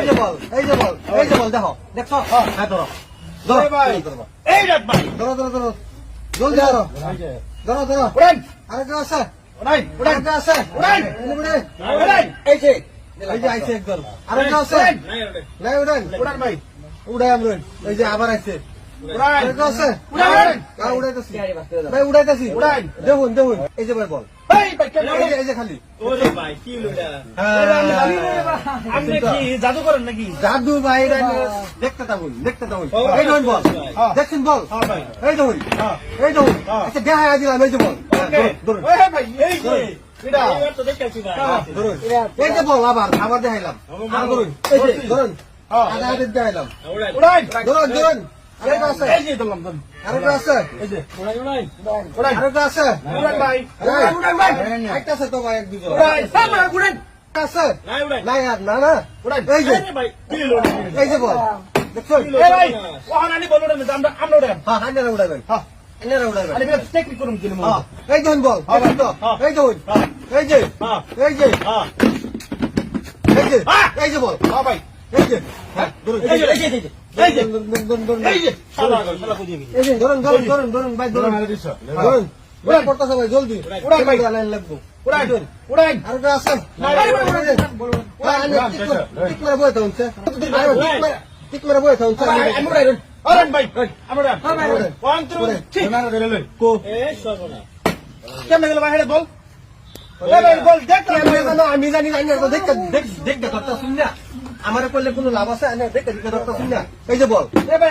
এই যে বল এই যে বল এই যে বল দেখো দেখছো হ্যাঁ ধরো ধরো ভাই এই রাত ভাই ধরো ধরো ধরো জলদি ধরো ধরো ধরো উড়ান আরেকটা আছে উড়ান উড়ান আরেকটা আছে উড়ান উড়ে উড়ান এই যে আইছে একদল আরেকটা আছে নাই উড়ান উড়ান ভাই উড়াই আমরা এই যে আবার আইছে উড়ান আরেকটা আছে উড়ান হ্যাঁ উড়াইতেছি ভাই উড়াইতেছি উড়ান দেখুন দেখুন এই যে ভাই বল এই ভাই কেন এই যে খালি ওরে ভাই কি লুডা হ্যাঁ আপনি কি জাদু করেন নাকি জাদু ভাই দেখতে থাকুন এই দেখুন বল দেখছেন বল হ্যাঁ ভাই এই দেখুন এই দেখুন আচ্ছা দেখা দিলাম এই যে বল ধরুন ওই ভাই এই যে এটা তো দেখতেছি ভাই ধরুন এই যে বল আবার দেখাইলাম আর ধরুন এই যে ধরুন আধা হাতে দেখাইলাম উড়ান ধরুন ধরুন আরেকটা আছে এই যে ধরলাম ধরুন আরেকটা আছে এই যে উড়ান উড়ান আরেকটা আছে উড়ান ভাই উড়ান ভাই একটা আছে তো ভাই এক দুজন উড়ান উড়ান আছে নাই উড়ান নাই আর না না উড়ান এই যে ভাই কি লুডা এই যে বল দেখছো এই ভাই ওখানে আনি বলুন আমরা উড়ান হ্যাঁ হান্ডারে উড়াবেন হ্যাঁ হান্ডারে উড়াবেন আরে বেশ টেকনিক করুন কি মনে হ্যাঁ এই দেখুন বল দেখুন তো এই দেখুন এই যে হ্যাঁ এই যে হ্যাঁ এই যে এই যে বল হ্যাঁ ভাই এই যে হ্যাঁ ধরুন এই যে এই যে এই যে ধরুন এই যে শালা শালা বুঝিয়ে গেছি এই যে ধরুন ধরুন ধরুন ধরুন ভাই ধরুন ধরুন উড়ান পড়তেছে ভাই জলদি উড়ান ভাই। লাইন লাগবো উড়ান উড়ান আরেকটা আছে টিক মেরে বয়ে থাকুন টিক মেরে বয়ে থাকুন আমি উড়ান উড়ান ভাই আমরা উড়ান 1 2 3 কো এ সর্বনা কেমন গেল ভাই হেড বল এই ভাই বল দেখ আমি জানি দেখতে দেখতে ধরতে শুন না আমার করলে কোনো লাভ আছে দেখতে ধরতে শুন না এই যে বল এই ভাই